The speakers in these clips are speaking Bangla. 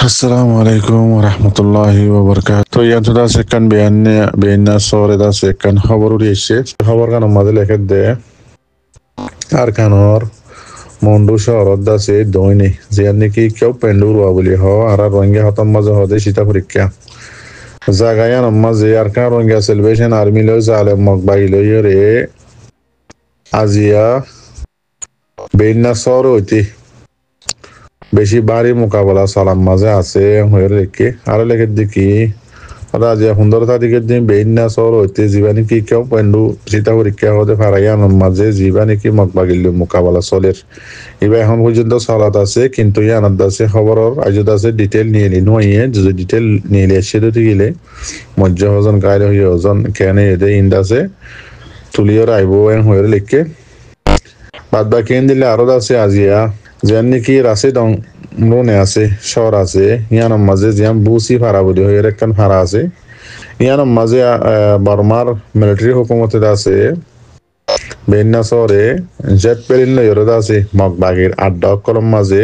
Assalamu alaikum warahmatullahi wabarakatuh. তো ইয়ান্তু da sekan beyanna sore da sekan খবর উড়িয়েছে খবর কান মাঝে লেখে দে আর কানর মন্ডু শহরত da se দইনি যে নাকি কেউ পেন্ডুর বলি হ আর রঙ্গে হতম মাঝে হদে সীতা পরীক্ষা জাগায়ান মাঝে আর কান রঙ্গে সেলিব্রেশন আর্মি লই জালে মকবাই লই রে আজিয়া বেয়ান্না সরে হইতি বেশি বাড়ি মোকাবেলা সালাম মাঝে আছে হয়ে রেখে আরো লেখে দেখি রাজিয়া সুন্দরতা দিকে দিন বেইনা সর হইতে জীবানি কি কেউ পেন্ডু সীতা পরীক্ষা হতে ফারাইয়ান মাঝে জীবানি কি মকবাগিল মোকাবেলা চলের এবার এখন পর্যন্ত সালাত আছে কিন্তু ইয়ানাদ আছে খবরের আজত আছে ডিটেল নিয়ে নি নইয়ে যদি ডিটেল নিয়ে এসে দিতে গেলে মজ্জা হজন গাইলে হয়ে হজন কেন এদে ইন্দ আছে তুলিয়র আইব হয়ে লেখে বাদ বাকি দিলে আরো আছে আজিয়া যেন নাকি রাশি দং মনে আছে শহর আছে ইয়ানোর মাঝে যেন বুসি ফারা বলি হয়ে একখান ফারা আছে ইয়ানোর মাঝে বর্মার মিলিটারি হুকুমতে আছে বেন্না শহরে জেট পেরিন লইরদ আছে মগবাগের আড্ডা অকলম মাঝে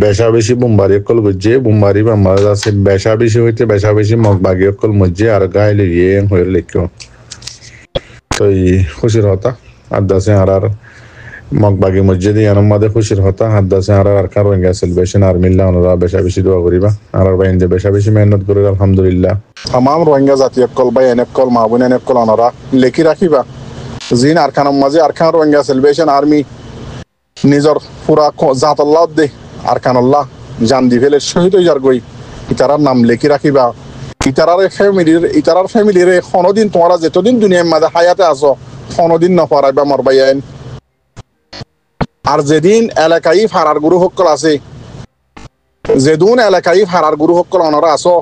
বেশা বেশি বুম্বারি অকল বুঝে বুম্বারি বা মাঝে আছে বেশা বেশি হইতে বেশা বেশি মগবাগি অকল মজ্জে আর গায়ে লিয়ে হয়ে লিখো তো খুশির হতা আড্ডা আছে আর মগবাগি মসজিদে ইয়ানোর মাঝে খুশির হতা হাদ্দাসে আর কার রোহিঙ্গা সেলিব্রেশন আর মিল্লা ওনারা বেশা বেশি দোয়া করিবা আর বাইন্দে বেশা বেশি মেহনত করি আলহামদুলিল্লাহ তামাম রোহিঙ্গা জাতীয় কল বা এনএফ কল মাহবুন এনএফ কল ওনারা লেখি রাখিবা জিন আর খানোর মাঝে আর খান রোহিঙ্গা সেলিব্রেশন আর্মি নিজর পুরা জাতল্লাহ দে আর খানুল্লাহ জান দি ফেলে শহীদ হয়ে যার গই ইতারার নাম লেখি রাখিবা ইতারার ফ্যামিলির কোনোদিন তোমরা যেতদিন দুনিয়ার মাঝে হায়াতে আসো কোনোদিন নপরাইবা মরবাইন আর যেদিন এলাকায় ফারার গুরু সকল আছে যেদিন এলাকায় ফারার গুরু সকল অনরা আছো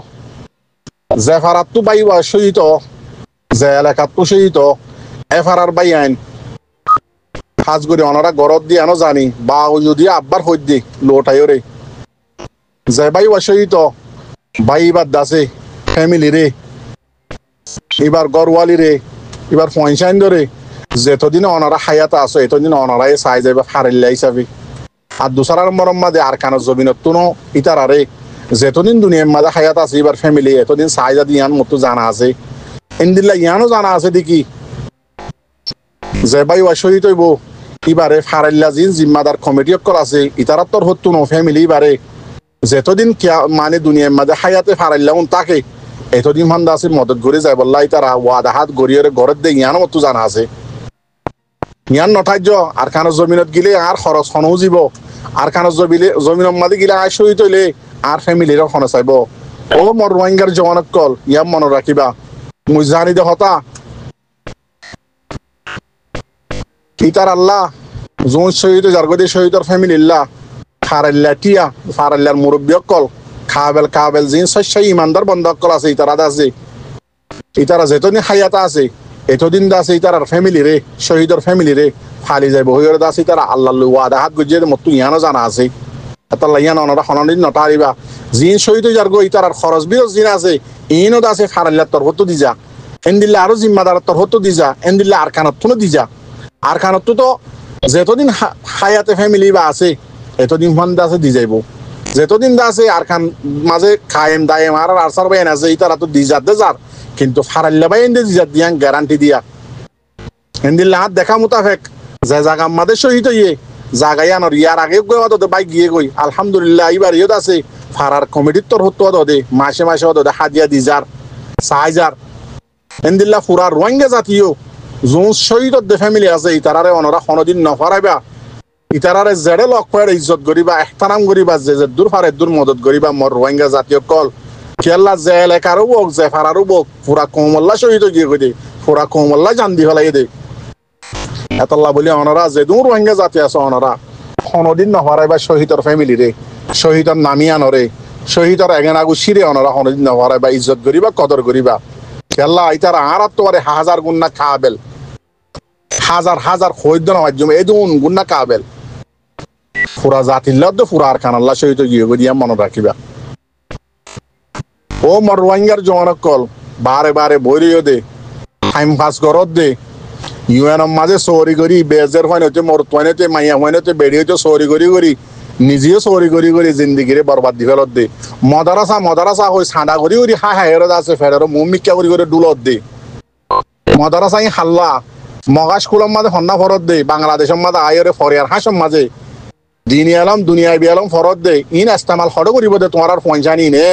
যে ফারাত তো বাই শহীদ যে এলাকাত তো শহীদ এ ফারার বাই আইন সাজ করে অনরা গরত দিয়ে আনো জানি বা যদি আব্বার হই দি লোটাই রে যে বাই শহীদ বাই বাদ আছে ফ্যামিলি রে এবার গরওয়ালি রে এবার পয়সাইন ধরে যেতদিন অনারা হায়াতে আসো এতদিন অনারাই চাই যাইবা ফারিল্লা হিসাবে আর দুসারার মরম মাঝে আর কানো জমিনত তুনো ইতারারে যেতদিন দুনিয়ার মাঝে হায়াত আছে এবার ফ্যামিলি এতদিন চাই যাদি ইয়ান মতো জানা আছে ইন্দিল্লা ইয়ানো জানা আছে দেখি যে বাই শহীদ হইব এবারে ফারিল্লা জিন জিম্মাদার কমিটি অকল আছে ইতারার তোর হতো নো ফ্যামিলি এবারে যেতদিন মানে দুনিয়ার মাঝে হায়াতে ফারিল্লা তাকে এতদিন মান্দা আছে মদত ঘুরে যায় বললা ইতারা ওয়াদা হাত গড়িয়ে ঘরের দিয়ে ইয়ানো মতো জানা আছে ইয়ান নঠার্য আর কানো জমিনত গিলে আর খরচ খনও যাব আর কানো জমিনের মাঝে গিলে আর শহীদ হইলে আর ফ্যামিলির খনে চাইব ও মর রোহিঙ্গার জওয়ানক কল ইয়াম মনে রাখিবা মুই জানি দে হতা ইতার আল্লাহ যোন শহীদ জারগদি শহীদর ফ্যামিলিল্লাহ ফারাল্লার মুরব্বী কল কাবেল জিন সচ্চাই ইমানদার বন্ধ কল আছে ইতারা আছে ইতারা যেতদিন হায়াতা আছে এতদিন দাসে তার ফ্যামিলি রে শহীদর ফ্যামিলি রে ফালি যাইব হইরে দাসে তারা আল্লাহ ওয়াদা হাত গজিয়ে মতো ইয়ানো জানা আছে আল্লাহ ইয়ান ওনারা খনদিন নটারিবা জিন শহীদ যার গই তার খরচ বিরজ জিন আছে ইনো দাসে ফারাল্লাহ তোর হতো দিজা এন্দিল্লা আরো জিম্মাদার তোর হতো দিজা এন্দিল্লা আর কানত তুনো দিজা আর কানত তো যেতদিন হায়াতে ফ্যামিলি বা আছে এতদিন ফান দাসে দি যাইব যেতদিন দাসে আর খান মাঝে খায়েম দায়েম আর আরসার বাইন আছে ইতারা তো দিজা দে যার কিন্তু ফারাল্লা বাই এন্দি দিজা দিয়া গ্যারান্টি দিয়া এন্দিল্লা হাত দেখা মোতাফেক যে জায়গা আমাদের শহীদ হইয়ে জায়গায় আনর ইয়ার আগে গই ওদের বাইক গিয়ে গই আলহামদুলিল্লাহ এবার ইয়দ আছে ফারার কমিটির তোর হতো ওদের মাসে ওদের হাদিয়া দিজার 6000 এন্দিল্লা ফুরা রোহিঙ্গা জাতীয় যোন শহীদ ফ্যামিলি আছে ইতারারে অনরা কোনোদিন নফরাইবা ইতারারে জেডে লক পায় ইজ্জত করিবা এহতারাম করিবা যে দূর ফারে দূর মদত করিবা মর রোহিঙ্গা জাতীয় কল কেল্লা যে এলাকারও বোক যে ফারারও বোক পুরা কোমল্লা শহীদ গিয়ে কই দে পুরা কোমল্লা জান দি ফেলাই দে এতল্লা বলি অনরা যে দূর রোহিঙ্গা জাতি আছে অনরা কোনোদিন নফরাইবা শহীদর ফ্যামিলি রে শহীদর নামি আনরে শহীদর এগেনাগু সিরে অনরা কোনোদিন নফরাইবা ইজ্জত করিবা কদর করিবা কেল্লা ইতারা আর তোমারে হাজার গুন্না কাবেল হাজার খৈদ্য মাধ্যমে এদুন গুন্না কাবেল পুরা জাতিল্লাহ পুরা আর খানাল্লা শহীদ গিয়ে দিয়া মনে রাখিবা ও মর রোহিঙ্গার জওয়ানক কল বারে বইরিও দে টাইম পাস করত দে ইউএন মাঝে চৌরি করি বেজের হয় নতে মর হইতে মাইয়া হয় নতে বেড়ি হইতে চৌরি করি নিজেও চুরি কৰি জিন্দিগিরে বরবাদ দি ফেলত দে মদারাসা হই সাদা কৰি হাই হাইরত আছে ফেরের মুখ মিক্কা কৰি ডুলত দে মদারাসা ই হাল্লা মগা স্কুলের মাঝে হন্না ফরত দে বাংলাদেশের মাঝে আয়রে ফরিয়ার হাসম মাঝে দিনী আলম দুনিয়ায় বিয়ালম ফরত দে ইন ইস্তেমাল হড় করিব দে তোমার আর পয়সা নি নে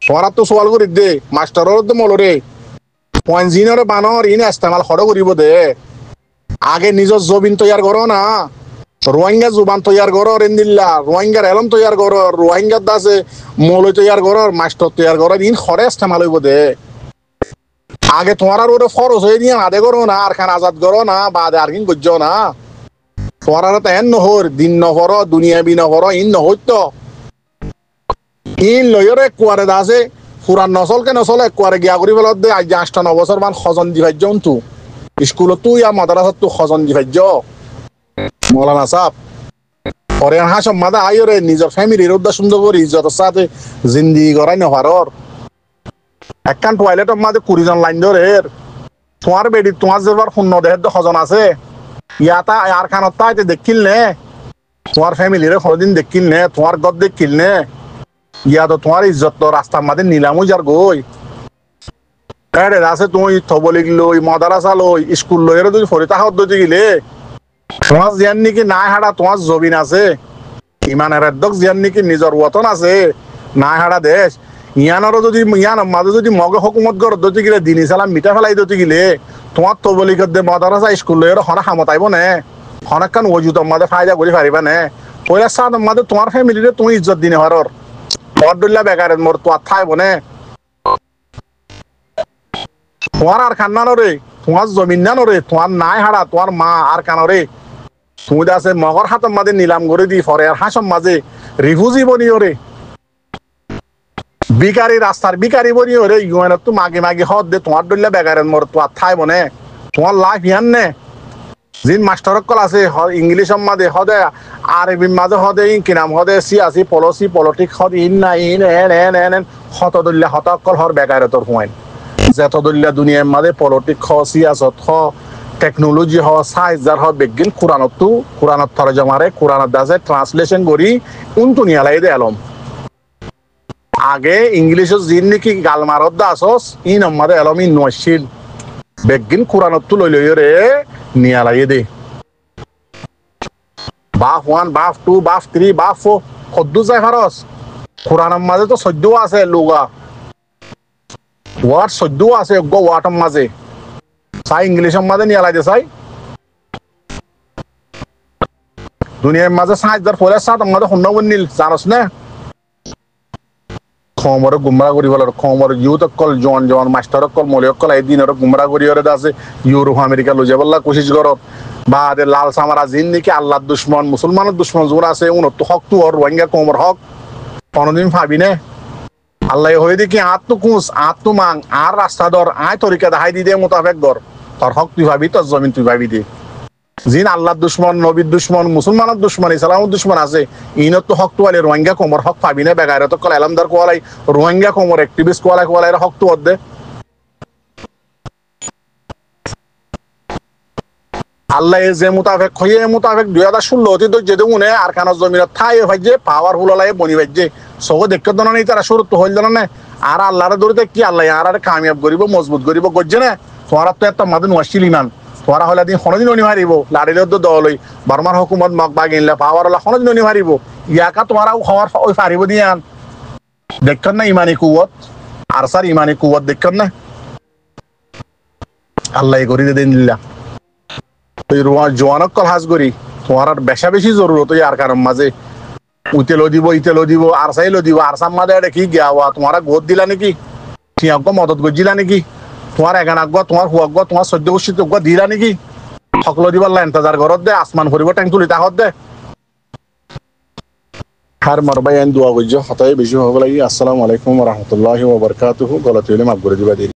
তোমার তো সোয়াল করি দে মাস্টারের দে মলরে পয়জিনরে বানর ইন ইস্তেমাল হড় করিব দে আগে নিজের জবিন তৈয়ার করো না রোহিঙ্গা জুবান তৈয়ার করো রেন্দিল্লা রোহিঙ্গার এলম তৈয়ার করো রোহিঙ্গার দাসে মৌলই তৈয়ার করো মাস্টার তৈয়ার করো ইন হরে ইস্তেমাল হইব দে আগে তোমার আর ওটা ফরজ হয়ে নিয়ে আদে করো না আর খান আজাদ করো না বা আদে আর কিন করছো না তোমার আর তো এন নহর দিন নহর দুনিয়া বি নহর ইন নহর ইন লয়রে কুয়ারে দাসে পুরান নসলকে নসল কুয়ারে গিয়া করি বলত দে আজ 8-9 বছর মান খজন দি ভাজ্য তু স্কুলত তুই আর মাদ্রাসাত তু খজন দি ভাজ্য মৌলানা সাহেব পরে হাসম মাদা আইরে নিজের ফ্যামিলির উদ্দেশ্য সুন্দর করে ইজ্জতের সাথে জিন্দিগি করাই নহরর একখান টয়লেটের মাঝে 20 জন লাইন ধরে তোমার বেডি তোমার যেবার শূন্য দেহের সজন আছে ইয়াতা আর খানত তাইতে দেখিল নে তোমার ফ্যামিলির কোনদিন দেখিল নে তোমার গদ দেখিল নে ইয়া তো তোমার ইজ্জত তো রাস্তার মাঝে নিলামও যার গই এরে আছে তুমি থবলিক লই মাদ্রাসা লই স্কুল লই এর যদি ফরিতা হদ দিতে গিলে তোমার জিয়ান নাকি নাই হাড়া তোমার জবিন আছে ইমানের এদ্দক জিয়ান নাকি নিজের ওতন আছে নাই হাড়া দেশ ইয়ানরও যদি ইয়ান মাঝে যদি মগে হকুমত গড় দিতে গেলে দিন ইসালাম মিঠা ফেলাই দিতে গেলে তোমার তো বলি দে মাদ্রাসা স্কুল লই হনা হামতাইব নে হনাকান ওজুতর মাঝে ফায়দা করে পারিবা নে পয়লা সাদ মাঝে তোমার ফ্যামিলিরে তুমি ইজ্জত দিনে হরর বড়দুল্লা বেকারের মোর তো থাইব নে তোমার আর খান্না রে তোমার জমিন না রে তোমার নাই হাড়া তোমার মা আর কানরে তুমি আছে মগর হাতের মাঝে নিলাম করে দি ফরে আর হাসম মাঝে রিফিউজি বনিও রে বিকারি রাস্তার বিকারি বনিও রে ইউএনত তো মাগে মাগে হদ দে তোমার দল্লা বেকারের মোর তো থাইব নে তোমার লাইফ ইয়ান নে জিন মাস্টার কল আছে ইংলিশের মাঝে হদে আরবির মাঝে হদে কি নাম হদে সিয়াসি পলিসি পলিটিক্স হদ ইন না ইন এন এন এন এন হতদল্লা হতকল হর বেকারতর হুয়াইন যতদল্লা দুনিয়ার মাঝে পলিটিক্স হ সিয়াসত হ টেকনোলজি হ সাইজার হ বিজ্ঞান কোরআনত তরজমারে কোরআনত দাসে ট্রান্সলেশন করি উনতু নিয়ালাই দে আলম আগে ইংলিশের জিন নাকি গালমারত দাসস ইন আমাদের আলম ইন নশিল বিজ্ঞান কোরআনত লই লই রে নিয়ালাই দে বাফ 1 বাফ 2 বাফ 3 বাফ 4 কদ্দু যায় ফারস কোরআনের মাঝে তো 14 আছে লুগা ওয়ার্ড 14 আছে গো ওয়াটার মাঝে সাই ইংলিশের মাঝে নিয়ালাই দে সাই দুনিয়ার মাঝে সাইজার ফলে সাত আমাদের হন্না বনিল জানোস না খমর গুমরা করি বলার খমর ইউথ কল জন মাস্টার কল মলিক কল এই দিনের গুমরা করি ওরে আছে ইউরোপ আমেরিকা লই যাবল্লা কোশিশ করত বা দে লাল সামারা জিন নাকি আল্লাহর দুশমন মুসলমানের দুশমন জোর আছে উনত হক তো আর রোহিঙ্গা কোমর হক কোনদিন ভাবি না আল্লাহ হয়ে দেখি আত তো কুস আত তো মাং আর রাস্তা দর আয় তরিকা দেখাই দি দে মোতাবেক দর তোর হক তুই ভাবি তোর জমিন তুই ভাবি দে জিন আল্লাহর দুশমন নবীর দুশমন মুসলমানের দুশমন ইসলামের দুশমন আছে ইনত তো হক তো আলে রোহিঙ্গা কোমর হক পাবি না বেগারে তো কল এলামদার কোয়ালাই রোহিঙ্গা কোমর অ্যাক্টিভিস্ট কোয়ালাই হক তো দে আল্লাহ যে মোতাবেক হয়ে মোতাবেক 2016 অতীত যেতে মনে আর কানার জমিনত ঠাই ভাইজে পাওয়ারফুল লাই বনি ভাইজে সব দেখতে দনা নেই তারা শুরু তো হইল না আর আল্লাহর দরিতে কি আল্লাহ আর কামিয়াব করিব মজবুত করিব গজ্জে না তোমার তো একটা মাদিন ওয়াসিল ইমান তোরা হলে দিন কোনোদিন অনি মারিব লাড়িলে তো দলই বার্মার হুকুমত মগ বাগিনলে পাওয়ার হলে কোনোদিন অনি মারিব ইয়াকা তোমারা হওয়ার ওই পারিব দিয়ান দেখছেন না ইমানি কুয়ত আর স্যার ইমানি কুয়ত দেখছেন না আল্লাহ করি দিন দিল্লা ওই জোয়ানক কল হাজ করি তোমার আর বেশা বেশি জরুরত আর কারণ মাঝে উতেলো দিব আর চাইলো দিব আর সাম মাঝে এটা কি গিয়া তোমারা গোদ দিলা নাকি ঠিক মদত গজিলা নাকি তোমার এগান আগুয়া তোমার হুয়াগুয়া তোমার 14 বছর দিলা নাকি সকলো দিবার ইন্তজার ঘরত দে আসমান ভরিব ট্যাঙ্ক তুলি তাহত দে হার মারবাই আইন দোয়া করছো হতাই বেশি হব লাগি আসসালামু আলাইকুম ওয়া রাহমাতুল্লাহি ওয়া বারাকাতুহু গলতি হলে মাফ করে দিবা।